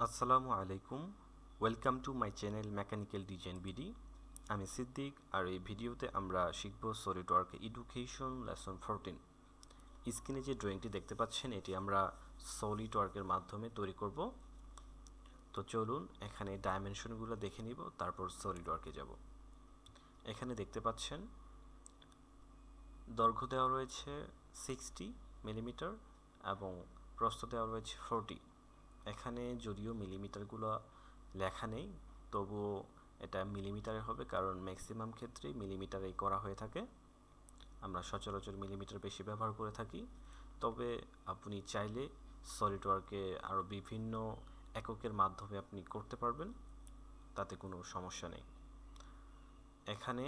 আসসালামু আলাইকুম, welcome to my channel mechanical design BD. আমি সিদ্দিক, আর এই ভিডিওতে আমরা শিখব সলিডওয়ার্ক এডুকেশন লেসন 14। স্ক্রিনে যে ড্রয়িংটি দেখতে পাচ্ছেন এটি আমরা সলিডওয়ার্কের মাধ্যমে তৈরি করব। তো চলুন এখানে ডাইমেনশনগুলো দেখে নিব, তারপর সলিডওয়ার্কে যাব। এখানে দেখতে পাচ্ছেন দৈর্ঘ্য দেওয়া রয়েছে 60 মিলিমিটার এবং প্রস্থ দেওয়া রয়েছে 40। এখানে যদিও মিলিমিটারগুলো লেখা নেই, তবুও এটা মিলিমিটারে হবে, কারণ ম্যাক্সিমাম ক্ষেত্রেই মিলিমিটারেই করা হয়ে থাকে। আমরা সচরাচর মিলিমিটার বেশি ব্যবহার করে থাকি। তবে আপনি চাইলে সলিডওয়ার্কে আরও বিভিন্ন এককের মাধ্যমে আপনি করতে পারবেন, তাতে কোনো সমস্যা নেই। এখানে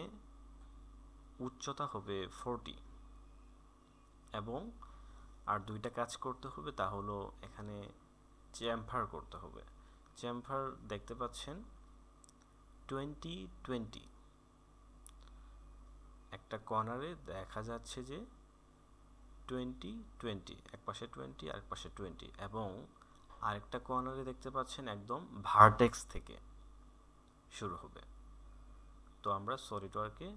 উচ্চতা হবে 40 এবং আর দুইটা কাজ করতে হবে, তা হলো এখানে চেম্ফার করতে হবে। চেম্ফার দেখতে পাচ্ছেন 20-20, একটা কর্নারে দেখা যাচ্ছে যে 20-20, এক পাশে 20 আরেক পাশে 20, এবং আরেকটা কর্নারে দেখতে পাচ্ছেন একদম ভার্টেক্স থেকে শুরু হবে। তো আমরা সলিডওয়ার্কে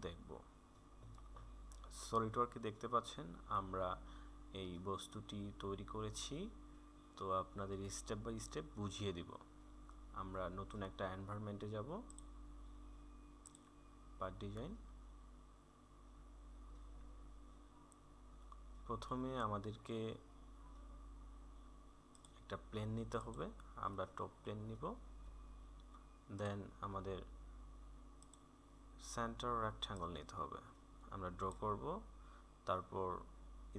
দেখব। সলিডওয়ার্কে দেখতে পাচ্ছেন আমরা এই বস্তুটি তৈরি করেছি। তো আপনাদের স্টেপ বাই স্টেপ বুঝিয়ে দিব। আমরা নতুন একটা এনভায়রনমেন্টে যাব, পার্ট ডিজাইন। প্রথমে আমাদেরকে একটা প্লেন নিতে হবে, আমরা টপ প্লেন নিব। দেন আমাদের সেন্টার রেক্ট্যাঙ্গল নিতে হবে, আমরা ড্র করব। তারপর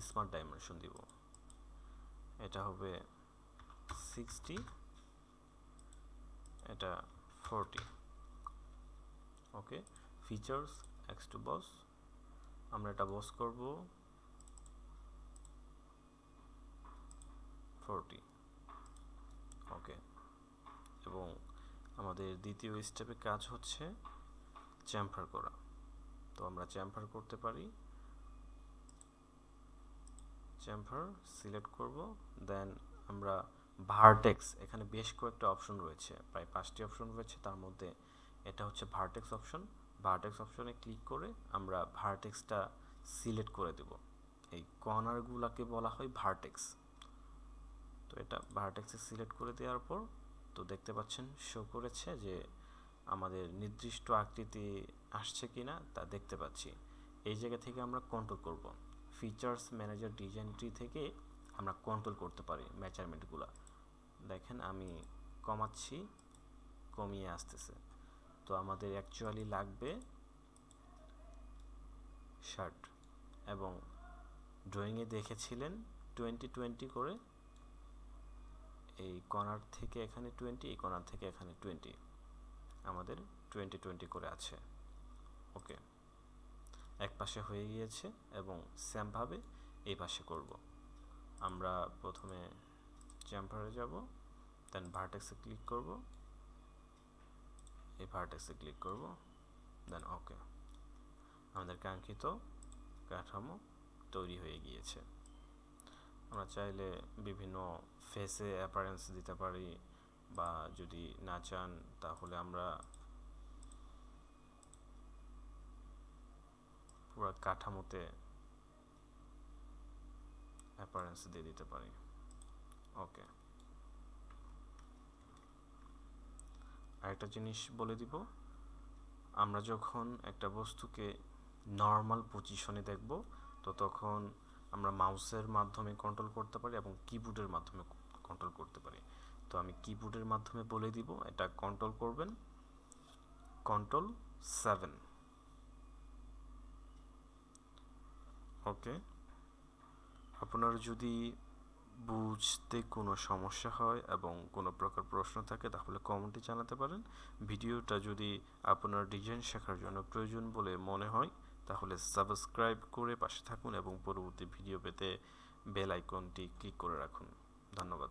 স্মার্ট ডাইমেনশন দিব, এটা হবে 60, এটা 40। ওকে, ফিচার্স এক্স টু বস, আমরা এটা বস করব 40। ওকে, এবং আমাদের দ্বিতীয় স্টেপে কাজ হচ্ছে চ্যাম্পার করা। তো আমরা চ্যাম্পার করতে পারি, চ্যাম্পার সিলেক্ট করব। দেন আমরা ভার্টেক্স, এখানে বেশ কয়েকটা অপশন রয়েছে, প্রায় 5টি অপশন রয়েছে, তার মধ্যে এটা হচ্ছে ভার্টেক্স অপশন। ভার্টেক্স অপশনে ক্লিক করে আমরা ভার্টেক্সটা সিলেক্ট করে দেব। এই কর্নারগুলোকে বলা হয় ভার্টেক্স। তো এটা ভার্টেক্সে সিলেক্ট করে দেওয়ার পর তো দেখতে পাচ্ছেন শো করেছে যে আমাদের নির্দিষ্ট আকৃতি আসছে কিনা তা দেখতে পাচ্ছি। এই জায়গা থেকে আমরা কন্ট্রোল করব। ফিচার্স ম্যানেজার ডিজাইন ট্রি থেকে আমরা কন্ট্রোল করতে পারি মেজারমেন্টগুলো। দেখেন আমি কমাচ্ছি, কমিয়ে আসতেছে। তো আমাদের অ্যাকচুয়ালি লাগবে 60, এবং ড্রয়িংয়ে দেখেছিলেন 20-20 করে, এই কর্নার থেকে এখানে 20, এই কর্নার থেকে এখানে 20, আমাদের 20-20 করে আছে। ওকে, এক পাশে হয়ে গিয়েছে এবং সেমভাবে এই পাশে করব। আমরা প্রথমে চ্যাম্পারে যাব, দেন ভার্টেক্সে ক্লিক করব, এই ভার্টেক্সে ক্লিক করব, দেন ওকে। আমাদের কাঙ্ক্ষিত কাঠামো তৈরি হয়ে গিয়েছে। আমরা চাইলে বিভিন্ন ফেসে অ্যাপারেন্স দিতে পারি, বা যদি না চান তাহলে আমরা পুরো কাঠামোতে অ্যাপারেন্স দিয়ে দিতে পারি। ওকে, আরেকটা জিনিস বলে দিব, আমরা যখন একটা বস্তুকে নর্মাল পজিশনে দেখব, তো তখন আমরা মাউসের মাধ্যমে কন্ট্রোল করতে পারি এবং কিবোর্ডের মাধ্যমে কন্ট্রোল করতে পারি। তো আমি কিবোর্ডের মাধ্যমে বলে দিব, এটা কন্ট্রোল করবেন Ctrl+7। ওকে, আপনার যদি বুঝতে কোনো সমস্যা হয় এবং কোনো প্রকার প্রশ্ন থাকে তাহলে কমেন্টে জানাতে পারেন। ভিডিওটা যদি আপনার ডিজাইন শেখার জন্য প্রয়োজন বলে মনে হয় তাহলে সাবস্ক্রাইব করে পাশে থাকুন এবং পরবর্তী ভিডিও পেতে বেল আইকনটি ক্লিক করে রাখুন। ধন্যবাদ।